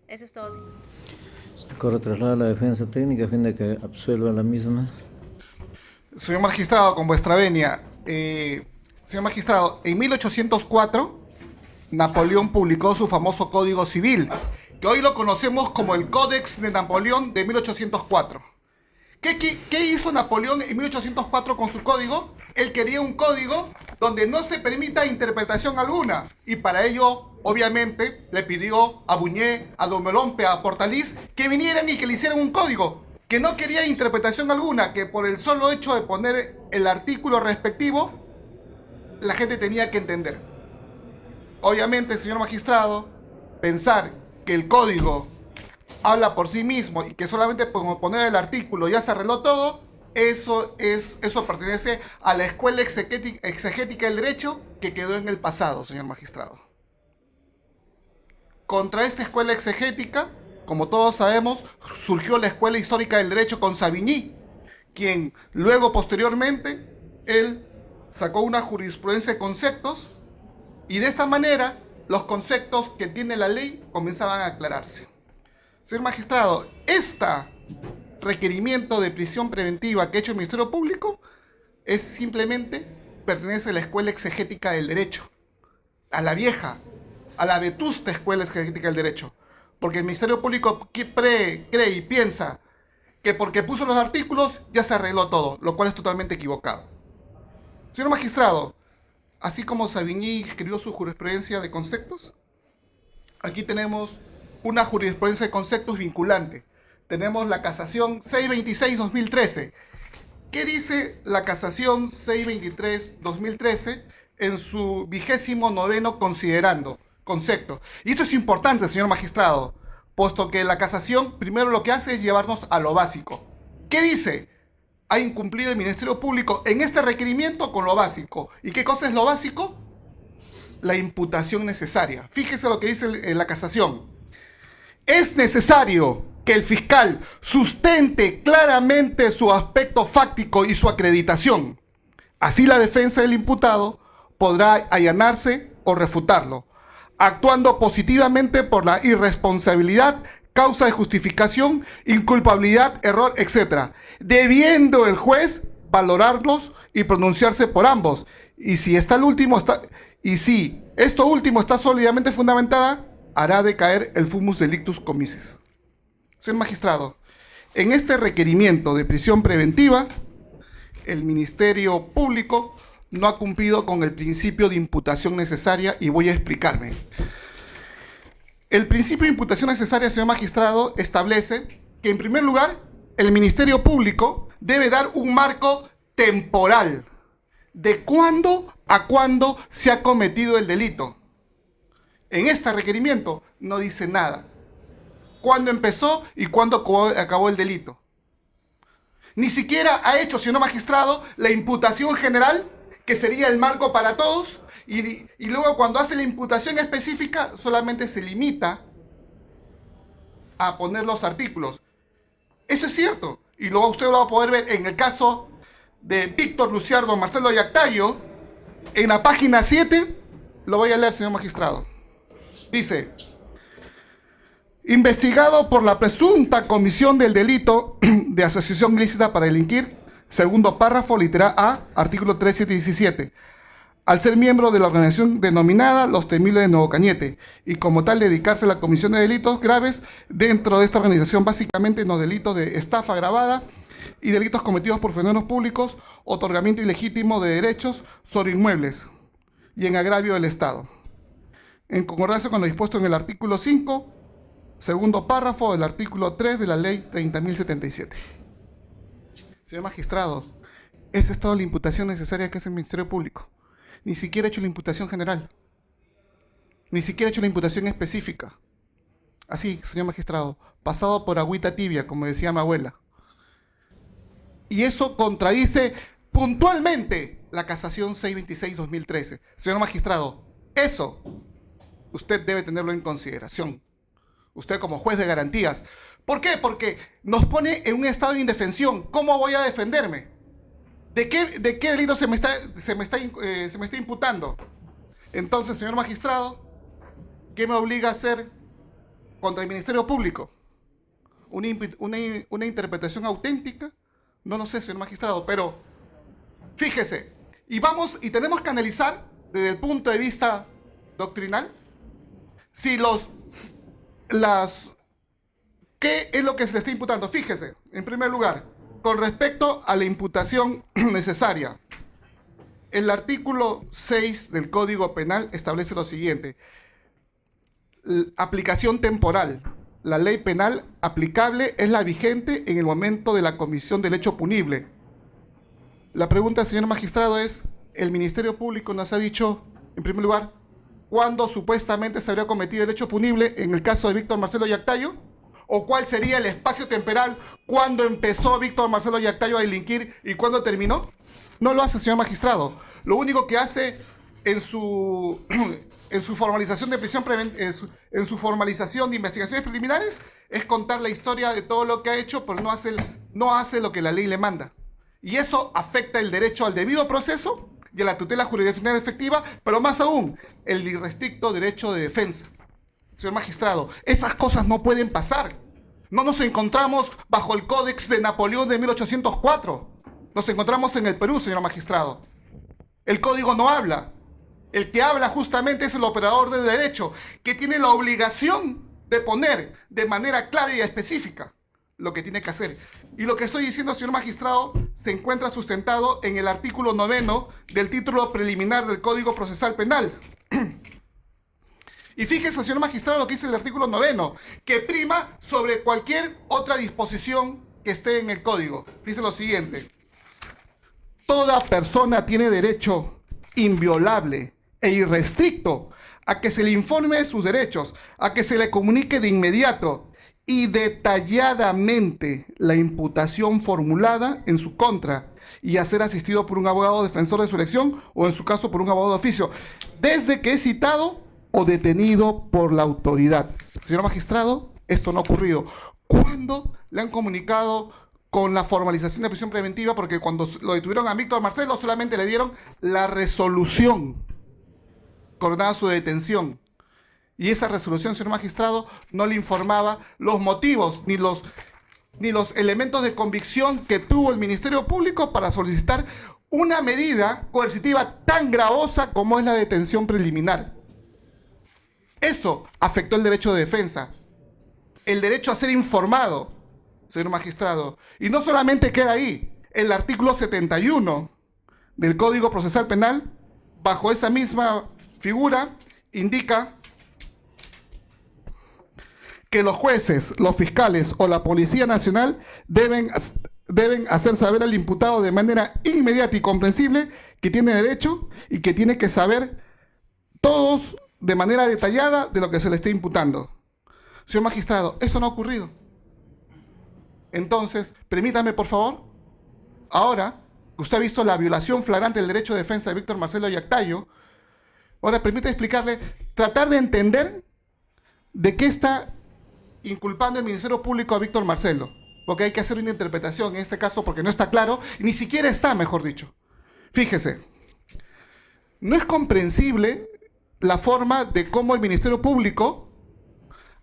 Eso es todo, señor. Corre traslada a la defensa técnica a fin de que absuelva la misma. Señor magistrado, con vuestra venia, señor magistrado, en 1804 Napoleón publicó su famoso Código Civil, que hoy lo conocemos como el Códex de Napoleón de 1804. ¿Qué hizo Napoleón en 1804 con su código? Él quería un código donde no se permita interpretación alguna, y para ello, obviamente, le pidió a Buñé, a Dumoulin, a Portaliz, que vinieran y que le hicieran un código, que no quería interpretación alguna, que por el solo hecho de poner el artículo respectivo, la gente tenía que entender. Obviamente, señor magistrado, pensar que el código habla por sí mismo y que solamente por poner el artículo ya se arregló todo, eso pertenece a la escuela exegética del derecho que quedó en el pasado, señor magistrado. Contra esta escuela exegética, como todos sabemos, surgió la escuela histórica del derecho con Savigny, quien luego, posteriormente, él sacó una jurisprudencia de conceptos, y de esta manera los conceptos que tiene la ley comenzaban a aclararse. Señor magistrado, este requerimiento de prisión preventiva que ha hecho el Ministerio Público es simplemente, pertenece a la escuela exegética del derecho, a la vieja, a la vetusta escuela exegética del derecho, porque el Ministerio Público cree y piensa que porque puso los artículos ya se arregló todo, lo cual es totalmente equivocado. Señor magistrado, así como Savigny escribió su jurisprudencia de conceptos, aquí tenemos una jurisprudencia de conceptos vinculante. Tenemos la casación 626-2013. ¿Qué dice la casación 623-2013 en su 29º considerando concepto? Y esto es importante, señor magistrado, puesto que la casación primero lo que hace es llevarnos a lo básico. ¿Qué dice? Ha incumplido el Ministerio Público en este requerimiento con lo básico. ¿Y qué cosa es lo básico? La imputación necesaria. Fíjese lo que dice la casación. Es necesario que el fiscal sustente claramente su aspecto fáctico y su acreditación. Así la defensa del imputado podrá allanarse o refutarlo, actuando positivamente por la irresponsabilidad, causa de justificación, inculpabilidad, error, etc., debiendo el juez valorarlos y pronunciarse por ambos. Y si esto último está sólidamente fundamentada, hará decaer el fumus delictus commissis. Señor magistrado, en este requerimiento de prisión preventiva, el Ministerio Público no ha cumplido con el principio de imputación necesaria, y voy a explicarme. El principio de imputación necesaria, señor magistrado, establece que, en primer lugar, el Ministerio Público debe dar un marco temporal de cuándo a cuándo se ha cometido el delito. En este requerimiento no dice nada. ¿Cuándo empezó y cuándo acabó el delito? Ni siquiera ha hecho, señor magistrado, la imputación general, que sería el marco para todos, y luego cuando hace la imputación específica solamente se limita a poner los artículos. Eso es cierto, y luego usted lo va a poder ver en el caso de Víctor Luciardo Marcelo Yactayo, en la página 7, lo voy a leer, señor magistrado. Dice: investigado por la presunta comisión del delito de asociación ilícita para delinquir, segundo párrafo, litera A, artículo 3717, al ser miembro de la organización denominada Los Temibles de Nuevo Cañete, y como tal dedicarse a la comisión de delitos graves dentro de esta organización, básicamente en los delitos de estafa agravada y delitos cometidos por funcionarios públicos, otorgamiento ilegítimo de derechos sobre inmuebles y en agravio del Estado, en concordancia con lo dispuesto en el artículo 5, segundo párrafo del artículo 3 de la ley 30.077. Señor magistrado, esa es toda la imputación necesaria que hace el Ministerio Público. Ni siquiera ha hecho la imputación general. Ni siquiera ha hecho la imputación específica. Así, señor magistrado, pasado por agüita tibia, como decía mi abuela. Y eso contradice puntualmente la casación 626-2013. Señor magistrado, eso usted debe tenerlo en consideración. Usted como juez de garantías. ¿Por qué? Porque nos pone en un estado de indefensión. ¿Cómo voy a defenderme? ¿De qué delito se me está imputando? Entonces, señor magistrado, ¿qué me obliga a hacer? contra el Ministerio Público? ¿Una interpretación auténtica? No lo sé, señor magistrado, pero fíjese, y tenemos que analizar desde el punto de vista doctrinal si ¿qué es lo que se le está imputando? Fíjese, en primer lugar, con respecto a la imputación necesaria, el artículo 6 del Código Penal establece lo siguiente: aplicación temporal. La ley penal aplicable es la vigente en el momento de la comisión del hecho punible. La pregunta, señor magistrado, es: ¿el Ministerio Público nos ha dicho, en primer lugar, cuándo supuestamente se habría cometido el hecho punible en el caso de Víctor Marcelo Yactayo? ¿O cuál sería el espacio temporal cuando empezó Víctor Marcelo Yactayo a delinquir y cuándo terminó? No lo hace, señor magistrado. Lo único que hace en su formalización de prisión en su formalización de investigaciones preliminares es contar la historia de todo lo que ha hecho, pero no hace lo que la ley le manda. Y eso afecta el derecho al debido proceso y a la tutela jurisdiccional efectiva, pero más aún, el irrestricto derecho de defensa. Señor magistrado, esas cosas no pueden pasar. No nos encontramos bajo el Códex de Napoleón de 1804. Nos encontramos en el Perú, señor magistrado. El código no habla. El que habla justamente es el operador de derecho, que tiene la obligación de poner de manera clara y específica lo que tiene que hacer. Y lo que estoy diciendo, señor magistrado, se encuentra sustentado en el artículo 9 del título preliminar del Código Procesal Penal. Y fíjese, señor magistrado, lo que dice el artículo 9, que prima sobre cualquier otra disposición que esté en el código. Dice lo siguiente: toda persona tiene derecho inviolable e irrestricto a que se le informe de sus derechos, a que se le comunique de inmediato y detalladamente la imputación formulada en su contra y a ser asistido por un abogado defensor de su elección o, en su caso, por un abogado de oficio, desde que es citado o detenido por la autoridad. Señor magistrado, esto no ha ocurrido. ¿Cuándo le han comunicado con la formalización de prisión preventiva? Porque cuando lo detuvieron a Víctor Marcelo solamente le dieron la resolución que ordenaba su detención. Y esa resolución, señor magistrado, no le informaba los motivos ni los elementos de convicción que tuvo el Ministerio Público para solicitar una medida coercitiva tan gravosa como es la detención preliminar. Eso afectó el derecho de defensa, el derecho a ser informado, señor magistrado. Y no solamente queda ahí. El artículo 71 del Código Procesal Penal, bajo esa misma figura, indica que los jueces, los fiscales o la Policía Nacional deben hacer saber al imputado de manera inmediata y comprensible que tiene derecho y que tiene que saber todos de manera detallada de lo que se le está imputando. Señor magistrado, eso no ha ocurrido. Entonces, permítame, por favor, ahora que usted ha visto la violación flagrante del derecho de defensa de Víctor Marcelo Yactayo, ahora permítame explicarle, tratar de entender de qué está inculpando el Ministerio Público a Víctor Marcelo, porque hay que hacer una interpretación en este caso porque no está claro, ni siquiera está, mejor dicho. Fíjese, no es comprensible la forma de cómo el Ministerio Público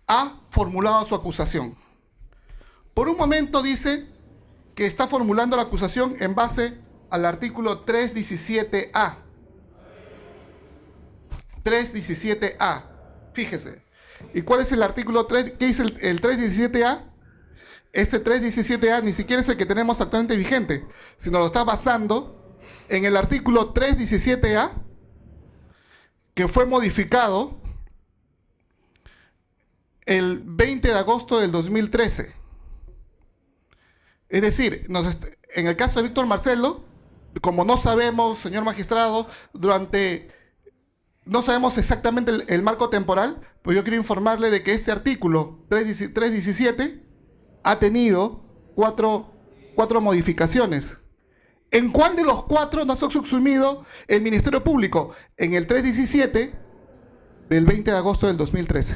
ha formulado su acusación. Por un momento dice que está formulando la acusación en base al artículo 317A. 317A. Fíjese. ¿Y cuál es el artículo 3? ¿Qué dice el 317A? Este 317A ni siquiera es el que tenemos actualmente vigente, sino lo está basando en el artículo 317A, que fue modificado el 20 de agosto del 2013. Es decir, en el caso de Víctor Marcelo, como no sabemos, señor magistrado, no sabemos exactamente el marco temporal, pues yo quiero informarle de que este artículo 317 ha tenido cuatro modificaciones. ¿En cuál de los cuatro nos ha subsumido el Ministerio Público? En el 317 del 20 de agosto del 2013.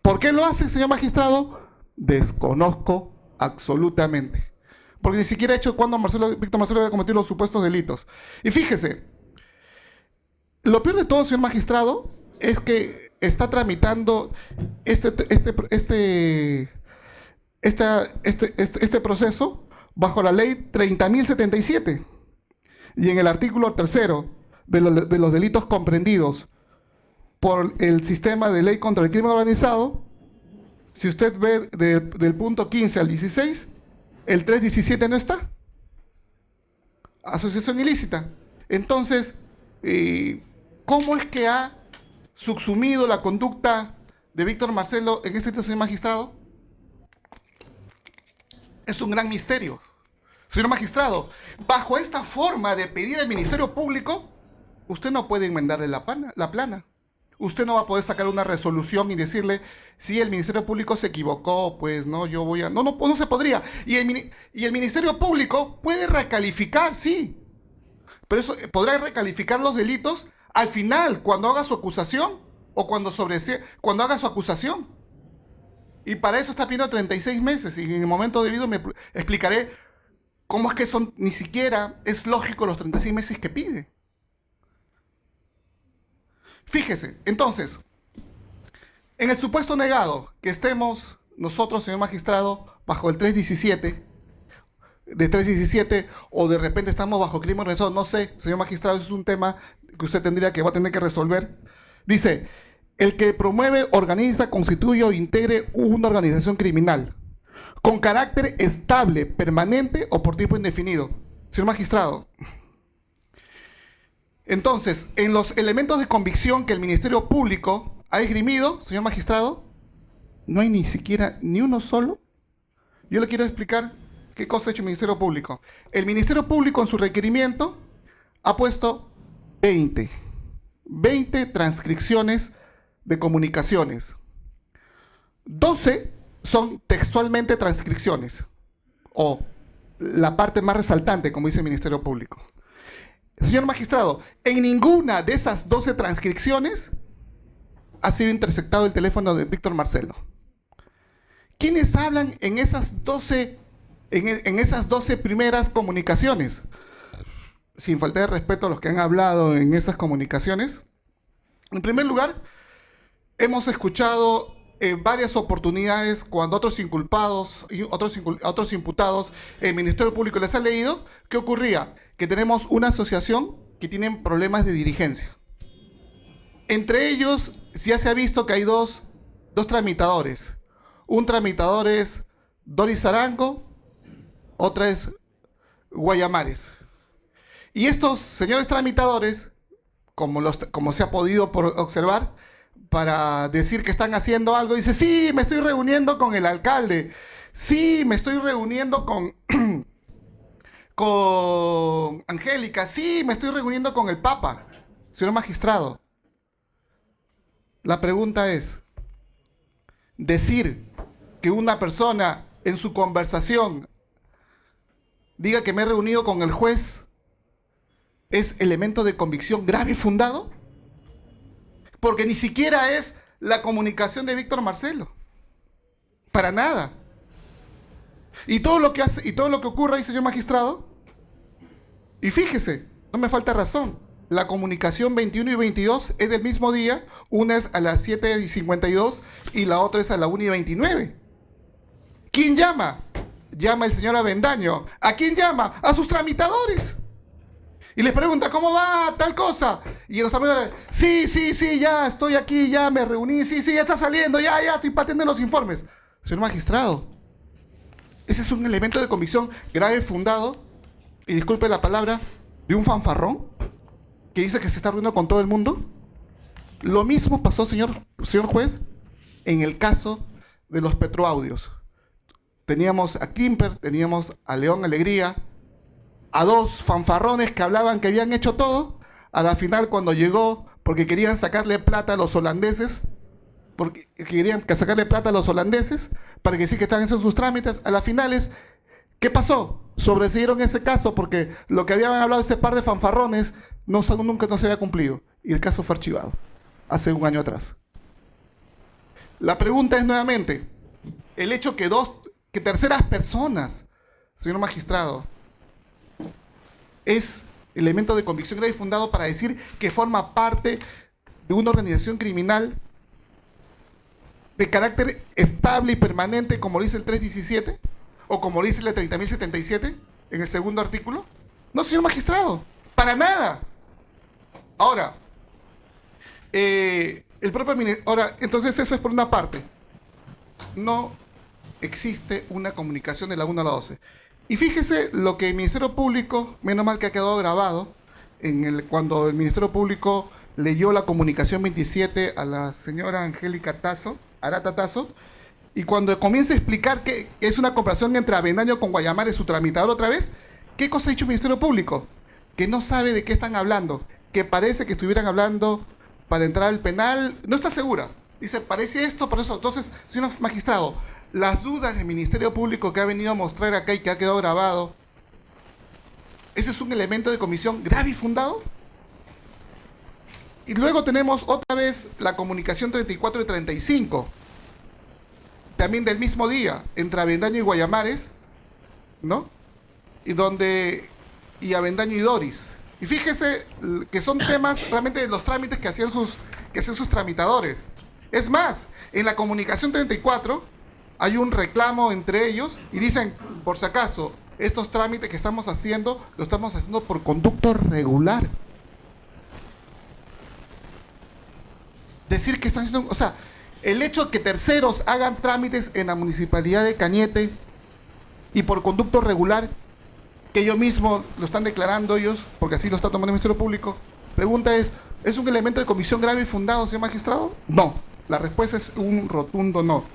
¿Por qué lo hace, señor magistrado? Desconozco absolutamente. Porque ni siquiera ha hecho cuando Víctor Marcelo había cometido los supuestos delitos. Y fíjese, lo peor de todo, señor magistrado, es que está tramitando este proceso bajo la ley 30.077 y en el artículo 3 de los delitos comprendidos por el sistema de ley contra el crimen organizado. Si usted ve del punto 15 al 16, el 317 no está. Asociación ilícita. Entonces, ¿cómo es que ha subsumido la conducta de Víctor Marcelo en este hecho, señor magistrado? Es un gran misterio. Señor magistrado, bajo esta forma de pedir al Ministerio Público, usted no puede enmendarle la plana. Usted no va a poder sacar una resolución y decirle, si el Ministerio Público se equivocó, pues no, yo voy a... No se podría. Y el Ministerio Público puede recalificar, sí. Pero eso podrá recalificar los delitos al final, cuando haga su acusación o cuando haga su acusación. Y para eso está pidiendo 36 meses. Y en el momento debido me explicaré cómo es que son, ni siquiera es lógico los 36 meses que pide. Fíjese, entonces, en el supuesto negado que estemos nosotros, señor magistrado, bajo el 317, o de repente estamos bajo crimen organizado, no sé, señor magistrado, eso es un tema que usted va a tener que resolver. Dice, el que promueve, organiza, constituye o integre una organización criminal con carácter estable, permanente o por tiempo indefinido. Señor magistrado, entonces, en los elementos de convicción que el Ministerio Público ha esgrimido, señor magistrado, no hay ni siquiera ni uno solo. Yo le quiero explicar qué cosa ha hecho el Ministerio Público. El Ministerio Público en su requerimiento ha puesto 20 transcripciones de comunicaciones. 12 son textualmente transcripciones, o la parte más resaltante, como dice el Ministerio Público. Señor magistrado, en ninguna de esas 12 transcripciones ha sido interceptado el teléfono de Víctor Marcelo. ¿Quiénes hablan en esas 12 primeras comunicaciones? Sin falta de respeto a los que han hablado en esas comunicaciones. En primer lugar, hemos escuchado en varias oportunidades cuando otros inculpados y otros imputados, el Ministerio Público les ha leído, ¿qué ocurría? Que tenemos una asociación que tienen problemas de dirigencia. Entre ellos, ya se ha visto que hay dos tramitadores. Un tramitador es Doris Arango, otra es Guayamares. Y estos señores tramitadores, como se ha podido observar, para decir que están haciendo algo, dice, sí, me estoy reuniendo con el alcalde, sí, me estoy reuniendo con Angélica, sí, me estoy reuniendo con el Papa. Señor magistrado, la pregunta es, decir que una persona en su conversación diga que me he reunido con el juez es elemento de convicción grave y fundado, porque ni siquiera es la comunicación de Víctor Marcelo, para nada. Y todo lo que ocurre ahí, señor magistrado, y fíjese, no me falta razón, la comunicación 21 y 22 es del mismo día, una es a las 7:52 y la otra es a la 1:29. ¿Quién llama? Llama el señor Avendaño. ¿A quién llama? A sus tramitadores. Y les pregunta, ¿cómo va tal cosa? Y los tramitadores, sí, ya estoy aquí, ya me reuní, sí, ya está saliendo, ya estoy pateando los informes. Señor magistrado, ese es un elemento de convicción grave, fundado, y disculpe la palabra, de un fanfarrón que dice que se está reuniendo con todo el mundo. Lo mismo pasó, señor juez, en el caso de los petroaudios. Teníamos a Kimper, teníamos a León Alegría, a dos fanfarrones que hablaban que habían hecho todo. A la final, cuando llegó, porque querían sacarle plata a los holandeses, para que sí que estaban haciendo sus trámites, a las finales, ¿qué pasó? Sobreseyeron ese caso porque lo que habían hablado ese par de fanfarrones nunca se había cumplido. Y el caso fue archivado hace un año atrás. La pregunta es nuevamente, el hecho que terceras personas, señor magistrado, es elemento de convicción grave y fundado para decir que forma parte de una organización criminal de carácter estable y permanente, como lo dice el 317, o como lo dice el 30.077 en el segundo artículo? No, señor magistrado, para nada. Ahora, ahora, entonces eso es por una parte. No existe una comunicación de la 1 a la 12. Y fíjese lo que el Ministerio Público, menos mal que ha quedado grabado, cuando el Ministerio Público leyó la comunicación 27 a la señora Angélica Arata Tazo, y cuando comienza a explicar que es una comparación entre Avendaño con Guayamares, su tramitador otra vez, ¿qué cosa ha dicho el Ministerio Público? Que no sabe de qué están hablando, que parece que estuvieran hablando para entrar al penal, no está segura. Dice, parece esto, por eso. Entonces, señor magistrado, las dudas del Ministerio Público que ha venido a mostrar acá y que ha quedado grabado, ¿ese es un elemento de comisión grave y fundado? Y luego tenemos otra vez la comunicación 34 y 35, también del mismo día, entre Avendaño y Guayamares, ¿no? Y Avendaño y Doris. Y fíjese que son temas realmente de los trámites que hacían sus tramitadores. Es más, en la comunicación 34 hay un reclamo entre ellos y dicen, por si acaso, estos trámites que estamos haciendo, lo estamos haciendo por conducto regular. Decir que están haciendo, o sea, el hecho de que terceros hagan trámites en la municipalidad de Cañete y por conducto regular, que ellos mismos lo están declarando ellos, porque así lo está tomando el Ministerio Público, pregunta ¿es un elemento de comisión grave y fundado, señor magistrado? No. La respuesta es un rotundo no.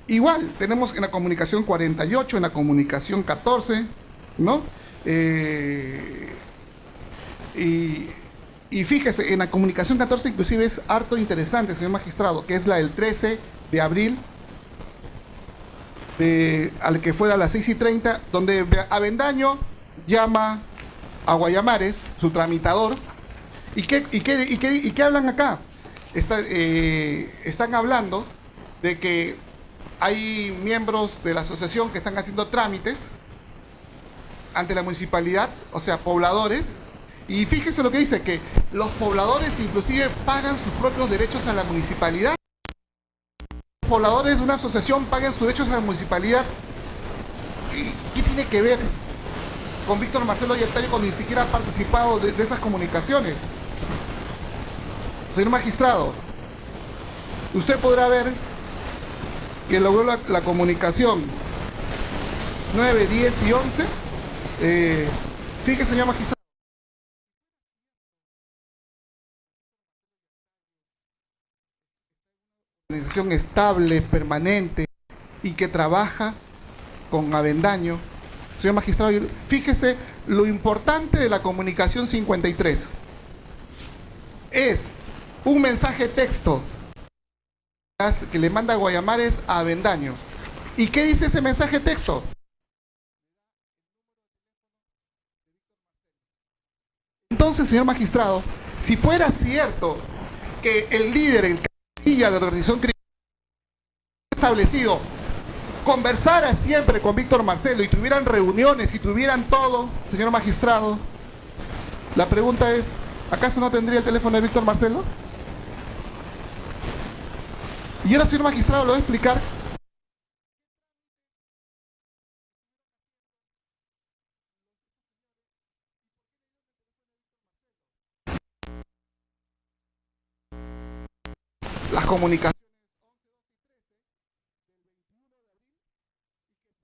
Igual, tenemos en la comunicación 48, en la comunicación 14, ¿no? Y fíjese, en la comunicación 14 inclusive es harto interesante, señor magistrado, que es la del 13 de abril, al que fuera a las 6:30, donde Avendaño llama a Guayamares, su tramitador. ¿Y qué hablan acá? Están hablando de que hay miembros de la asociación que están haciendo trámites ante la municipalidad, o sea, pobladores, y fíjese lo que dice, que los pobladores inclusive pagan sus propios derechos a la municipalidad. Los pobladores de una asociación pagan sus derechos a la municipalidad. ¿Qué tiene que ver con Víctor Marcelo Yettario cuando ni siquiera ha participado de esas comunicaciones? Señor magistrado, usted podrá ver que logró la comunicación 9, 10 y 11. Fíjese, señor magistrado, una organización estable, permanente y que trabaja con Avendaño. Señor magistrado, fíjese lo importante de la comunicación 53. Es un mensaje texto que le manda Guayamares a Avendaño. ¿Y qué dice ese mensaje texto? Entonces, señor magistrado, si fuera cierto que el líder, el cabecilla de la organización criminal establecido, conversara siempre con Víctor Marcelo y tuvieran reuniones y tuvieran todo, señor magistrado, la pregunta es, ¿acaso no tendría el teléfono de Víctor Marcelo? Y ahora, señor magistrado, lo voy a explicar. Las comunicaciones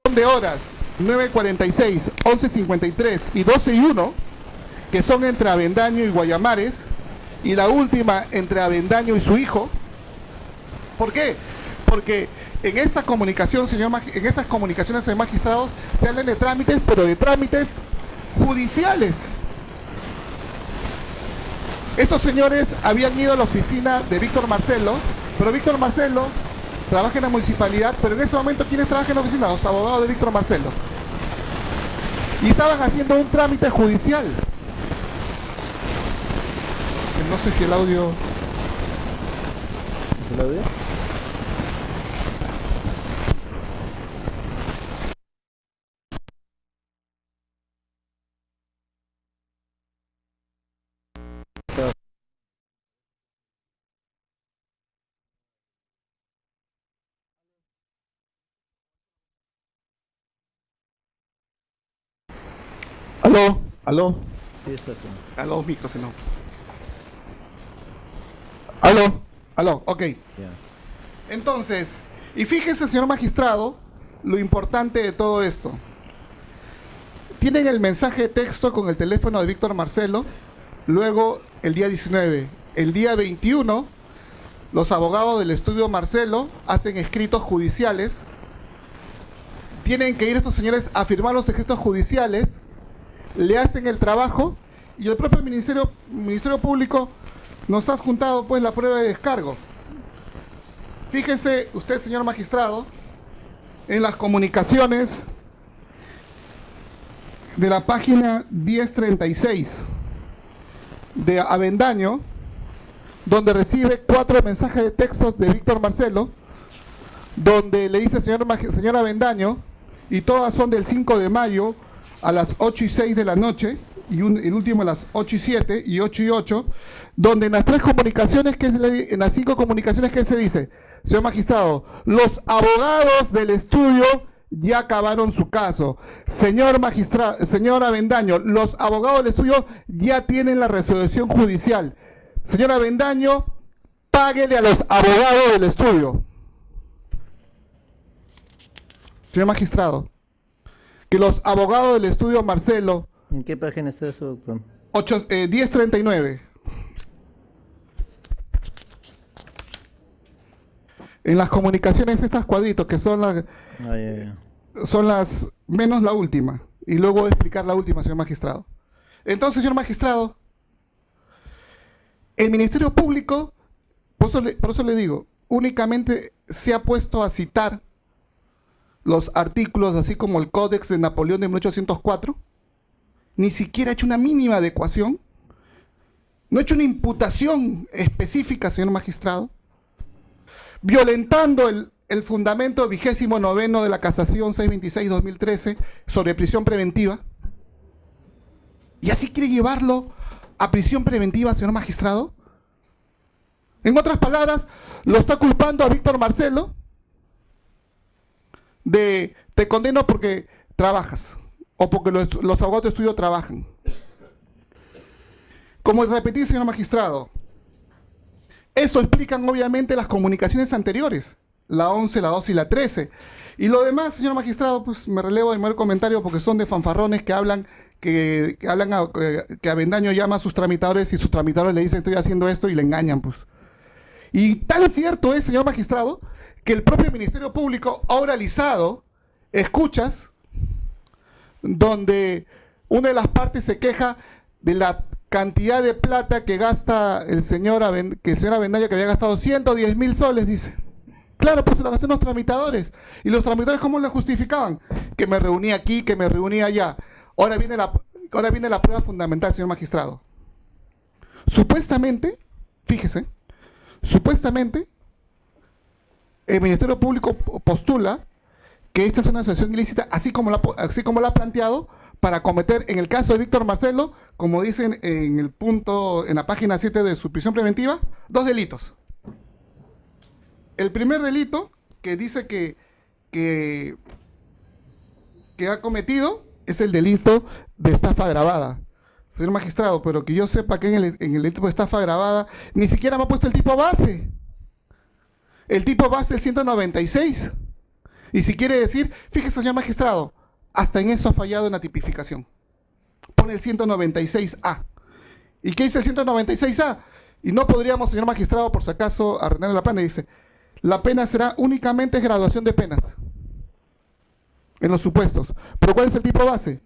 son de horas 9:46, 11:53 y 12:01, que son entre Avendaño y Guayamares, y la última entre Avendaño y su hijo. ¿Por qué? Porque en esta comunicación, en estas comunicaciones de magistrados se hablan de trámites, pero de trámites judiciales. Estos señores habían ido a la oficina de Víctor Marcelo, pero Víctor Marcelo trabaja en la municipalidad, pero en ese momento, ¿quiénes trabajan en la oficina? Los abogados de Víctor Marcelo. Y estaban haciendo un trámite judicial. No sé si el audio... ¿Es el audio? Aló, aló. Sí, está acá. A los micros, no. Aló, aló, ok. Ya. Entonces, y fíjese, señor magistrado, lo importante de todo esto. Tienen el mensaje de texto con el teléfono de Víctor Marcelo, luego el día 19. El día 21, los abogados del estudio Marcelo hacen escritos judiciales. Tienen que ir estos señores a firmar los escritos judiciales, le hacen el trabajo y el propio Ministerio Público nos ha juntado pues la prueba de descargo. Fíjese usted, señor magistrado, en las comunicaciones de la página 1036 de Avendaño, donde recibe 4 mensajes de textos de Víctor Marcelo, donde le dice señor Avendaño, y todas son del 5 de mayo a las 8:06 de la noche, y el último a las 8:07 y 8:08, donde en las 3 comunicaciones, en las 5 comunicaciones que se dice, señor magistrado, los abogados del estudio ya acabaron su caso. Señor magistrado, señor Avendaño, los abogados del estudio ya tienen la resolución judicial. Señor Avendaño, páguele a los abogados del estudio. Señor magistrado, que los abogados del estudio Marcelo... ¿En qué página está eso, doctor? 1039. En las comunicaciones, estas cuadritos que son las... son las... menos la última. Y luego voy a explicar la última, señor magistrado. Entonces, señor magistrado, el Ministerio Público, por eso le digo, únicamente se ha puesto a citar los artículos, así como el Códex de Napoleón de 1804, ni siquiera ha hecho una mínima adecuación, no ha hecho una imputación específica, señor magistrado, violentando el fundamento 29º de la Casación 626-2013 sobre prisión preventiva, y así quiere llevarlo a prisión preventiva, señor magistrado. En otras palabras, lo está culpando a Víctor Marcelo de te condeno porque trabajas o porque los abogados de estudio trabajan. Como repetí, señor magistrado, eso explican obviamente las comunicaciones anteriores, la 11, la 12 y la 13. Y lo demás, señor magistrado, pues me relevo de mayor comentario porque son de fanfarrones que hablan que Avendaño llama a sus tramitadores y sus tramitadores le dicen estoy haciendo esto y le engañan, pues. Y tan cierto es, señor magistrado, que el propio Ministerio Público ha oralizado escuchas donde una de las partes se queja de la cantidad de plata que gasta el señor Avendaño, que había gastado 110.000 soles, dice. Claro, pues se lo gastó en los tramitadores. ¿Y los tramitadores cómo lo justificaban? Que me reuní aquí, que me reuní allá. Ahora viene la prueba fundamental, señor magistrado. Supuestamente, fíjese, supuestamente, el Ministerio Público postula que esta es una asociación ilícita, así como la ha planteado, para cometer, en el caso de Víctor Marcelo, como dicen en el punto, en la página 7 de su prisión preventiva, 2 delitos. El primer delito, que dice que ha cometido, es el delito de estafa agravada. Señor magistrado, pero que yo sepa que en el delito de estafa agravada, ni siquiera me ha puesto el tipo base. El tipo base es 196. Y si quiere decir, fíjese, señor magistrado, hasta en eso ha fallado en la tipificación. Pone el 196A. ¿Y qué dice el 196A? Y no podríamos, señor magistrado, por si acaso, arruinar la plana, dice, la pena será únicamente graduación de penas. En los supuestos. ¿Pero cuál es el tipo base?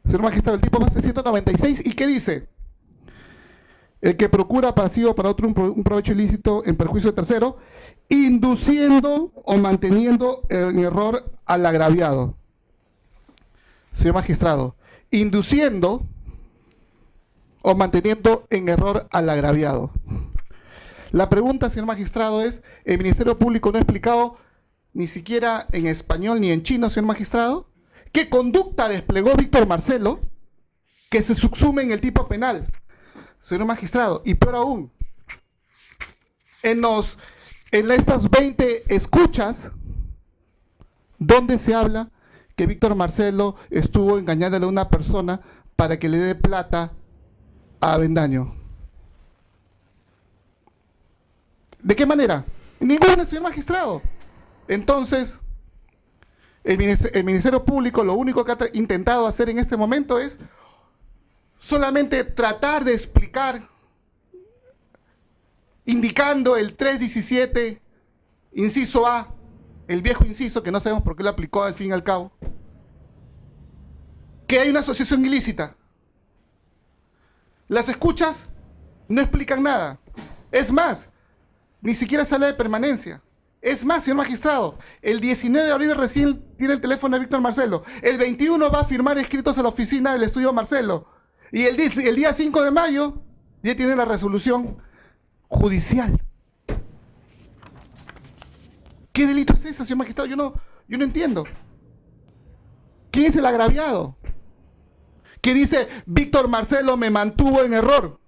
Señor magistrado, el tipo base es 196. ¿Y qué dice? El que procura pasivo para otro un provecho ilícito en perjuicio de tercero, induciendo o manteniendo en error al agraviado. Señor magistrado, induciendo o manteniendo en error al agraviado. La pregunta, señor magistrado, es, el Ministerio Público no ha explicado ni siquiera en español ni en chino, señor magistrado, qué conducta desplegó Víctor Marcelo que se subsume en el tipo penal. Señor magistrado, y peor aún, en estas 20 escuchas, donde se habla que Víctor Marcelo estuvo engañándole a una persona para que le dé plata a Avendaño? ¿De qué manera? Ninguna, señor magistrado. Entonces, el Ministerio Público lo único que ha intentado hacer en este momento es solamente tratar de explicar, indicando el 317, inciso A, el viejo inciso, que no sabemos por qué lo aplicó al fin y al cabo, que hay una asociación ilícita. Las escuchas no explican nada. Es más, ni siquiera sale de permanencia. Es más, señor magistrado, el 19 de abril recién tiene el teléfono de Víctor Marcelo. El 21 va a firmar escritos a la oficina del estudio Marcelo. Y el día 5 de mayo ya tiene la resolución judicial. ¿Qué delito es ese, señor magistrado? Yo no entiendo. ¿Quién es el agraviado? Que dice, Víctor Marcelo me mantuvo en error.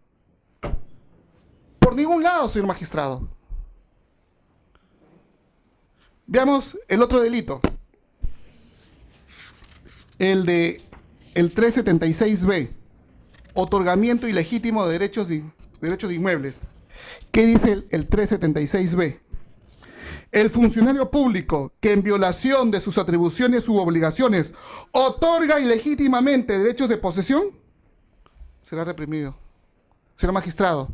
Por ningún lado, señor magistrado. Veamos el otro delito. El 376B. Otorgamiento ilegítimo de derechos de inmuebles. ¿Qué dice el 376B? El funcionario público que en violación de sus atribuciones u obligaciones otorga ilegítimamente derechos de posesión será reprimido. Señor magistrado,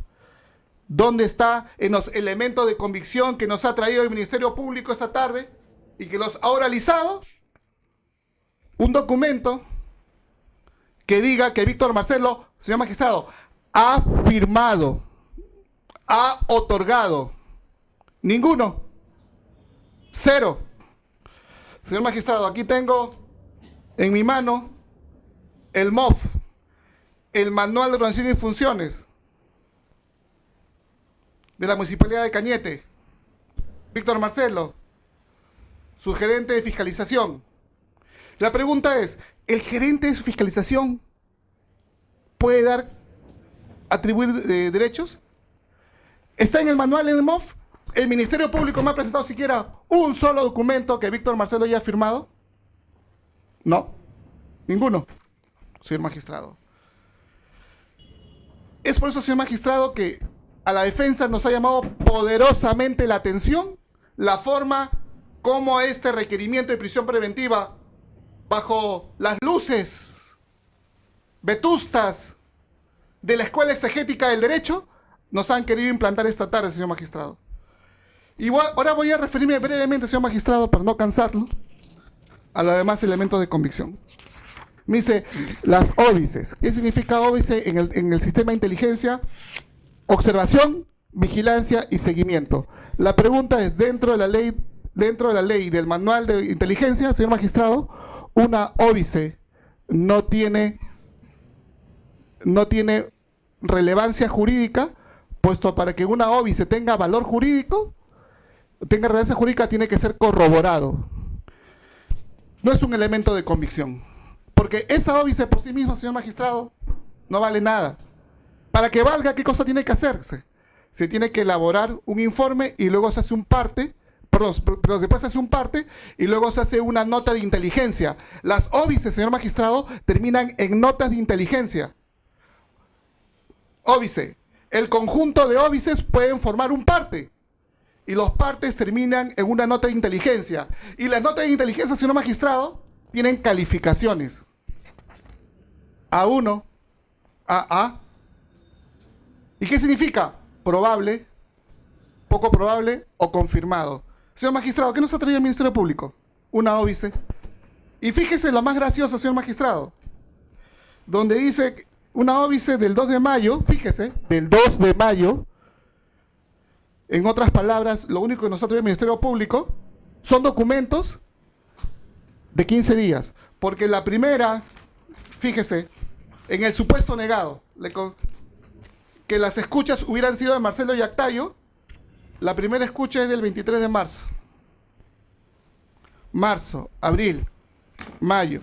¿dónde está en los elementos de convicción que nos ha traído el Ministerio Público esta tarde y que los ha oralizado? Un documento que diga que Víctor Marcelo, señor magistrado, ha firmado, ha otorgado. Ninguno. Cero. Señor magistrado, aquí tengo en mi mano el MOF, el Manual de Organización y Funciones de la Municipalidad de Cañete. Víctor Marcelo, su gerente de fiscalización. La pregunta es, ¿el gerente de su fiscalización puede atribuir derechos? ¿Está en el manual, en el MOF? ¿El Ministerio Público me ha presentado siquiera un solo documento que Víctor Marcelo haya firmado? No, ninguno, señor magistrado. Es por eso, señor magistrado, que a la defensa nos ha llamado poderosamente la atención la forma como este requerimiento de prisión preventiva, bajo las luces vetustas de la Escuela Exegética del Derecho, nos han querido implantar esta tarde, señor magistrado. Y ahora voy a referirme brevemente, señor magistrado, para no cansarlo, a los demás elementos de convicción. Me dice, las óbices. ¿Qué significa óbice en el sistema de inteligencia? Observación, vigilancia y seguimiento. La pregunta es, dentro de la ley del manual de inteligencia, señor magistrado, una óbice no tiene relevancia jurídica, puesto para que una óbice tenga valor jurídico, tenga relevancia jurídica, tiene que ser corroborado. No es un elemento de convicción, porque esa óbice por sí misma, señor magistrado, no vale nada. Para que valga, ¿qué cosa tiene que hacerse? Se tiene que elaborar un informe y luego se hace un parte, pero después se hace un parte y luego se hace una nota de inteligencia. Las óbices, señor magistrado, terminan en notas de inteligencia. Óbice. El conjunto de óbices pueden formar un parte. Y los partes terminan en una nota de inteligencia. Y las notas de inteligencia, señor magistrado, tienen calificaciones. A1, AA. ¿Y qué significa? Probable, poco probable o confirmado. Señor magistrado, ¿qué nos ha traído el Ministerio Público? Una óbice. Y fíjese lo más gracioso, señor magistrado, donde dice una óbice del 2 de mayo, fíjese, del 2 de mayo, en otras palabras, lo único que nos ha traído el Ministerio Público son documentos de 15 días. Porque la primera, fíjese, en el supuesto negado, que las escuchas hubieran sido de Marcelo Yactayo, la primera escucha es del 23 de marzo. Marzo, abril, mayo.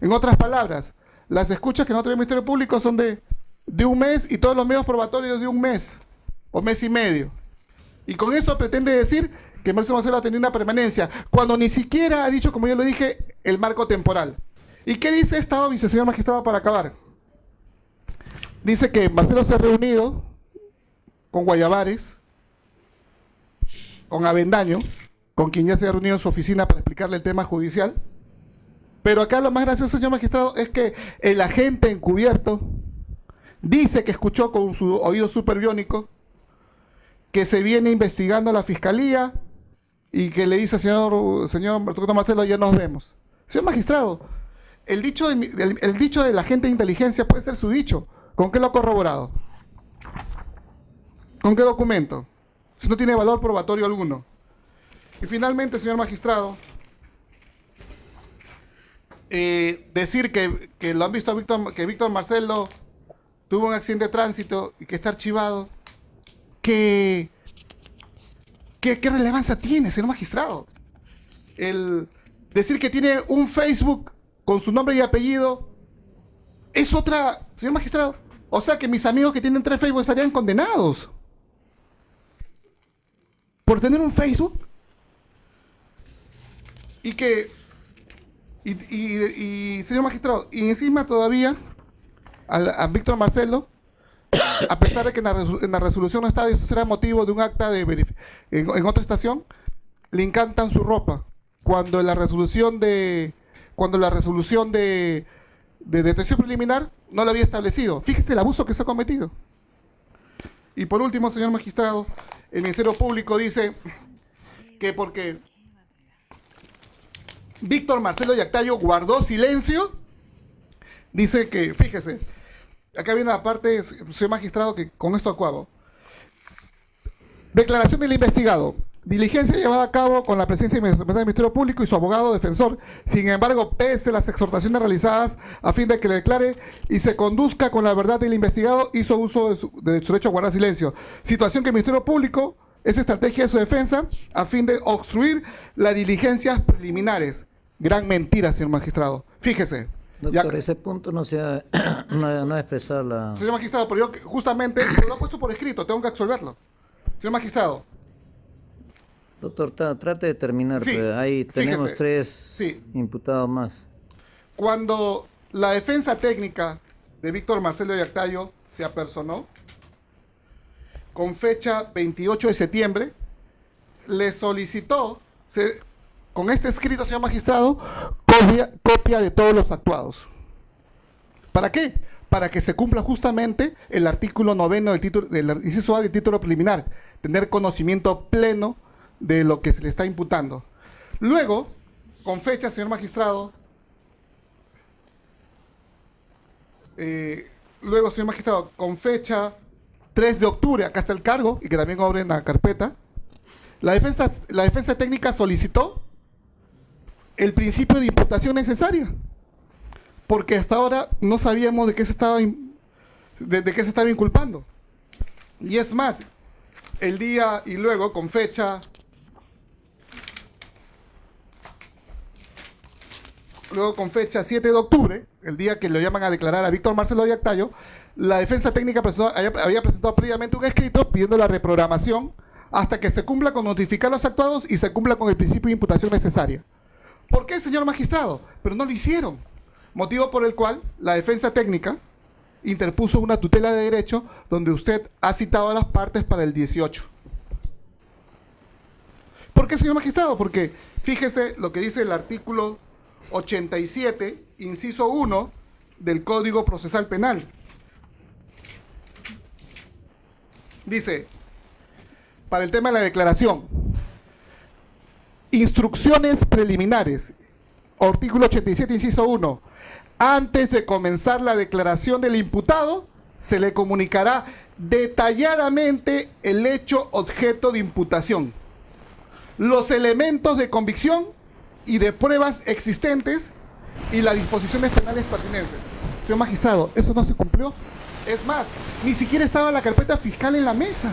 En otras palabras, las escuchas que no trae el Ministerio Público son de un mes y todos los medios probatorios de un mes o mes y medio. Y con eso pretende decir que Marcelo Marcelo ha tenido una permanencia, cuando ni siquiera ha dicho, como yo lo dije, el marco temporal. ¿Y qué dice esta óbice, señor magistrado, para acabar? Dice que Marcelo se ha reunido con Guayavares, con Avendaño, con quien ya se ha reunido en su oficina para explicarle el tema judicial. Pero acá lo más gracioso, señor magistrado, es que el agente encubierto dice que escuchó con su oído superbiónico que se viene investigando a la fiscalía y que le dice al señor doctor Marcelo, ya nos vemos. Señor magistrado, el dicho del agente de inteligencia puede ser su dicho. ¿Con qué lo ha corroborado? ¿Con qué documento? Si no tiene valor probatorio alguno. Y finalmente, señor magistrado, decir que lo han visto a que Víctor Marcelo tuvo un accidente de tránsito y que está archivado, ¿qué relevancia tiene, señor magistrado? El decir que tiene un Facebook con su nombre y apellido es otra, señor magistrado. O sea que mis amigos que tienen 3 Facebook estarían condenados por tener un Facebook. Y señor magistrado, y encima todavía a Víctor Marcelo, a pesar de que en la resolución no estaba, y eso será motivo de un acta en otra estación, le encantan su ropa. Cuando la resolución de detención preliminar no lo había establecido. Fíjese el abuso que se ha cometido. Y por último, señor magistrado, el Ministerio Público dice que porque Víctor Marcelo Yactayo guardó silencio, dice que, fíjese, acá viene la parte, señor magistrado, que con esto acabo. Declaración del investigado. Diligencia llevada a cabo con la presencia del Ministerio Público y su abogado defensor. Sin embargo, pese a las exhortaciones realizadas a fin de que le declare y se conduzca con la verdad del investigado, hizo uso de su derecho a guardar silencio. Situación que el Ministerio Público es estrategia de su defensa a fin de obstruir las diligencias preliminares. Gran mentira, señor magistrado. Fíjese. Doctor, ese punto no se ha, no ha expresado la... Señor magistrado, pero yo justamente lo he puesto por escrito, tengo que absolverlo. Señor magistrado. Doctor, trate de terminar, Sí, ahí tenemos fíjese, 3 sí. imputados más. Cuando la defensa técnica de Víctor Marcelo Yactayo se apersonó, con fecha 28 de septiembre, le solicitó, con este escrito, señor magistrado, copia de todos los actuados. ¿Para qué? Para que se cumpla justamente el artículo 9 del inciso A del título preliminar, tener conocimiento pleno de lo que se le está imputando. Luego, con fecha, señor magistrado, con fecha 3 de octubre, acá está el cargo, y que también obre en la carpeta, la defensa técnica solicitó el principio de imputación necesaria, porque hasta ahora no sabíamos de qué se estaba inculpando. Y es más, el día y luego, con fecha... Luego, con fecha 7 de octubre, el día que lo llaman a declarar a Víctor Marcelo Yactayo, la defensa técnica había presentado previamente un escrito pidiendo la reprogramación hasta que se cumpla con notificar los actuados y se cumpla con el principio de imputación necesaria. ¿Por qué, señor magistrado? Pero no lo hicieron. Motivo por el cual la defensa técnica interpuso una tutela de derecho donde usted ha citado a las partes para el 18. ¿Por qué, señor magistrado? Porque fíjese lo que dice el artículo 87, inciso 1 del Código Procesal Penal. Dice, para el tema de la declaración, instrucciones preliminares, artículo 87, inciso 1, antes de comenzar la declaración del imputado, se le comunicará detalladamente el hecho objeto de imputación, los elementos de convicción y de pruebas existentes y las disposiciones penales pertinentes. Señor magistrado, eso no se cumplió. Es más, ni siquiera estaba la carpeta fiscal en la mesa.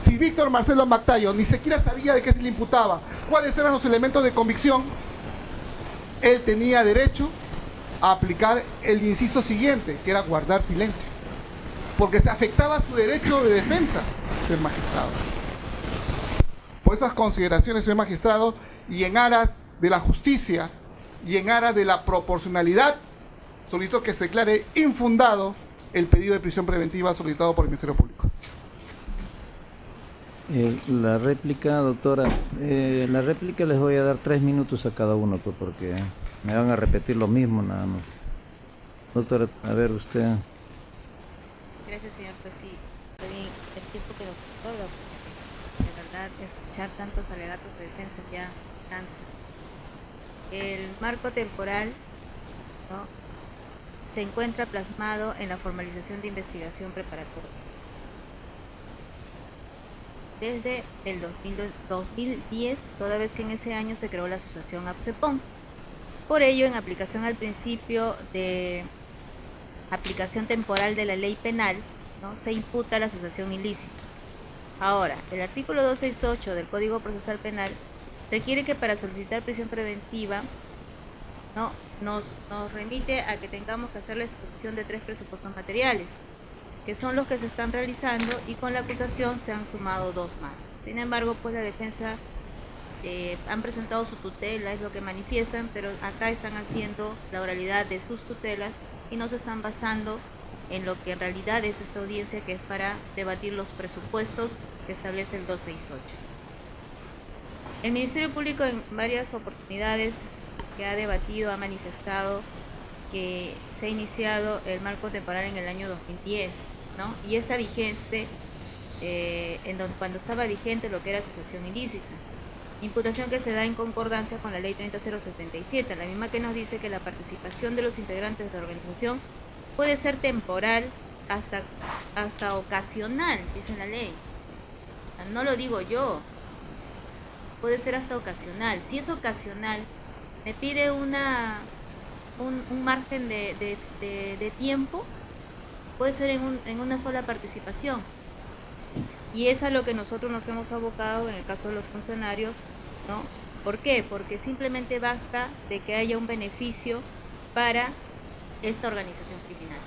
Si Víctor Marcelo Yactayo ni siquiera sabía de qué se le imputaba, cuáles eran los elementos de convicción, él tenía derecho a aplicar el inciso siguiente, que era guardar silencio, porque se afectaba su derecho de defensa, señor magistrado. Por esas consideraciones, señor magistrado, y en aras de la justicia y en aras de la proporcionalidad, solicito que se declare infundado el pedido de prisión preventiva solicitado por el Ministerio Público. La réplica, doctora, la réplica les voy a dar 3 minutos a cada uno, pues, porque me van a repetir lo mismo nada más. Doctora, a ver usted. Gracias, señor. Pues sí, pedí el tiempo que nos otorga, porque de verdad escuchar tantos alegatos de defensa ya cansa. El marco temporal, ¿no?, se encuentra plasmado en la formalización de investigación preparatoria. Desde el 2010, toda vez que en ese año se creó la asociación APSEPON. Por ello, en aplicación al principio de aplicación temporal de la ley penal, ¿no?, se imputa la asociación ilícita. Ahora, el artículo 268 del Código Procesal Penal requiere que para solicitar prisión preventiva, ¿no?, nos remite a que tengamos que hacer la exposición de 3 presupuestos materiales, que son los que se están realizando, y con la acusación se han sumado 2 más. Sin embargo, pues la defensa han presentado su tutela, es lo que manifiestan, pero acá están haciendo la oralidad de sus tutelas y no se están basando en lo que en realidad es esta audiencia, que es para debatir los presupuestos que establece el 268. El Ministerio Público en varias oportunidades que ha debatido, ha manifestado que se ha iniciado el marco temporal en el año 2010, ¿no? Y está vigente, cuando estaba vigente lo que era asociación ilícita. Imputación que se da en concordancia con la ley 30077, la misma que nos dice que la participación de los integrantes de la organización puede ser temporal hasta ocasional, dice la ley. No lo digo yo, puede ser hasta ocasional. Si es ocasional, me pide un margen de tiempo, puede ser en una sola participación. Y es a lo que nosotros nos hemos abocado en el caso de los funcionarios, ¿no? ¿Por qué? Porque simplemente basta de que haya un beneficio para esta organización criminal.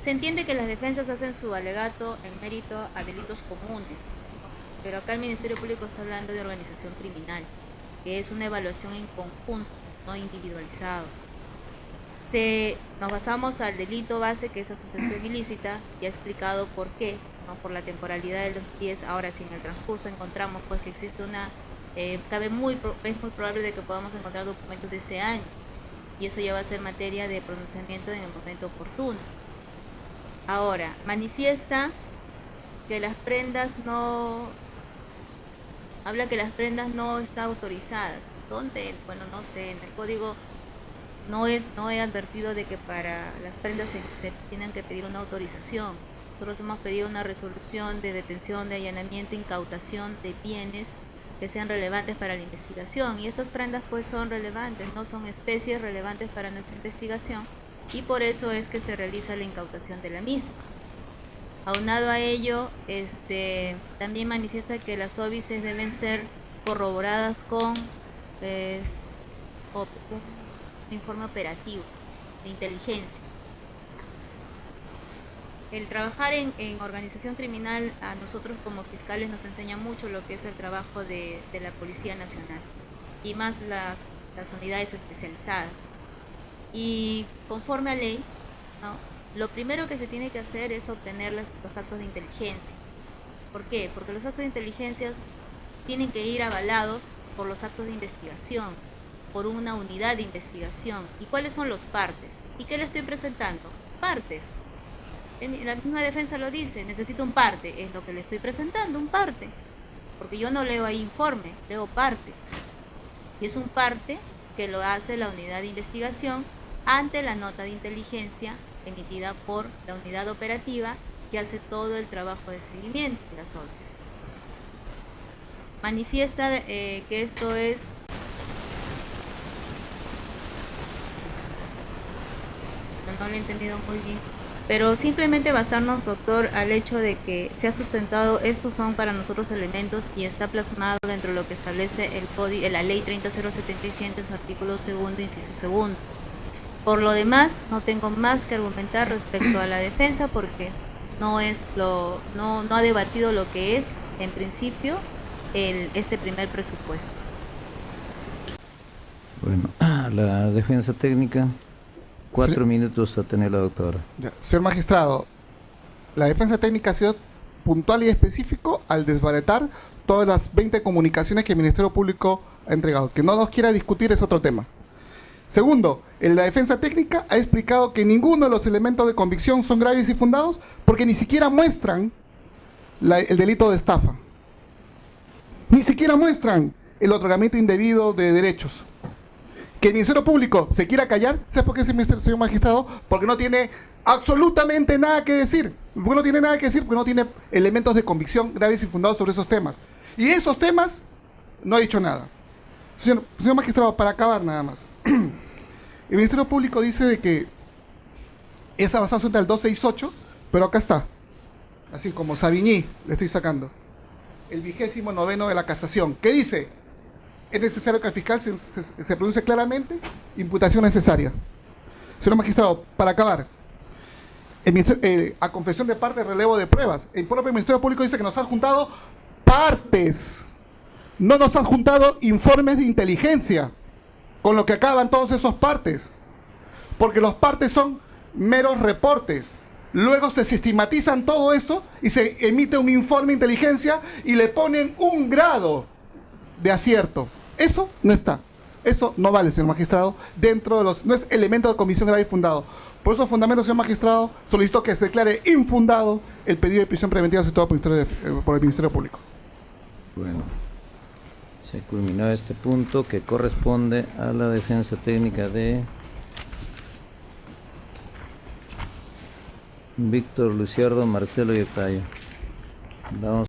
Se entiende que las defensas hacen su alegato en mérito a delitos comunes, pero acá el Ministerio Público está hablando de organización criminal, que es una evaluación en conjunto, no individualizado. Nos basamos al delito base, que es asociación ilícita, y ha explicado por qué, ¿no?, por la temporalidad del 2010. Ahora, si en el transcurso encontramos pues que existe es muy probable de que podamos encontrar documentos de ese año, y eso ya va a ser materia de pronunciamiento en el momento oportuno. Ahora, manifiesta que las prendas no... Habla que las prendas no están autorizadas. ¿Dónde? Bueno, no sé, en el código no he advertido de que para las prendas se tienen que pedir una autorización. Nosotros hemos pedido una resolución de detención, de allanamiento, incautación de bienes que sean relevantes para la investigación, y estas prendas pues son relevantes, no son especies relevantes para nuestra investigación, y por eso es que se realiza la incautación de la misma. Aunado a ello, también manifiesta que las óbices deben ser corroboradas con un informe operativo de inteligencia. El trabajar en organización criminal a nosotros como fiscales nos enseña mucho lo que es el trabajo de la Policía Nacional, y más las unidades especializadas. Y conforme a ley, ¿no?, lo primero que se tiene que hacer es obtener los actos de inteligencia. ¿Por qué? Porque los actos de inteligencia tienen que ir avalados por los actos de investigación, por una unidad de investigación. ¿Y cuáles son los partes? ¿Y qué le estoy presentando? Partes. La misma defensa lo dice, necesito un parte, es lo que le estoy presentando, un parte. Porque yo no leo ahí informe, leo parte. Y es un parte que lo hace la unidad de investigación ante la nota de inteligencia emitida por la unidad operativa, que hace todo el trabajo de seguimiento de las óbices. Manifiesta que esto es... No lo he entendido muy bien, pero simplemente basarnos, doctor, al hecho de que se ha sustentado, estos son para nosotros elementos, y está plasmado dentro de lo que establece el código, la ley 30077 en su artículo 2º, inciso 2. Por lo demás, no tengo más que argumentar respecto a la defensa, porque no ha debatido lo que es, en principio, este primer presupuesto. Bueno, la defensa técnica, 4 minutos a tener la doctora. Ya. Señor magistrado, la defensa técnica ha sido puntual y específico al desbaratar todas las 20 comunicaciones que el Ministerio Público ha entregado. Que no nos quiera discutir es otro tema. Segundo, en la defensa técnica ha explicado que ninguno de los elementos de convicción son graves y fundados porque ni siquiera muestran el delito de estafa. Ni siquiera muestran el otorgamiento indebido de derechos. Que el Ministerio Público se quiera callar, ¿sabe por qué señor magistrado? Porque no tiene absolutamente nada que decir. ¿Por qué no tiene nada que decir? Porque no tiene elementos de convicción graves y fundados sobre esos temas. Y esos temas no ha dicho nada. Señor magistrado, para acabar nada más. El Ministerio Público dice de que es basado sobre el 268, pero acá está. Así como Savigny, le estoy sacando. El 29º de la casación. ¿Qué dice? Es necesario que el fiscal se pronuncie claramente, imputación necesaria. Señor magistrado, para acabar, a confesión de parte, relevo de pruebas, el propio Ministerio Público dice que nos han juntado partes, no nos han juntado informes de inteligencia, con lo que acaban todos esos partes, porque los partes son meros reportes. Luego se sistematizan todo eso y se emite un informe de inteligencia y le ponen un grado de acierto. Eso no está. Eso no vale, señor magistrado, dentro de los... No es elemento de comisión grave y fundado. Por esos fundamentos, señor magistrado, solicito que se declare infundado el pedido de prisión preventiva solicitado por el Ministerio Público. Bueno, se culminó este punto que corresponde a la defensa técnica de Víctor Luciardo Marcelo y Octavio. Vamos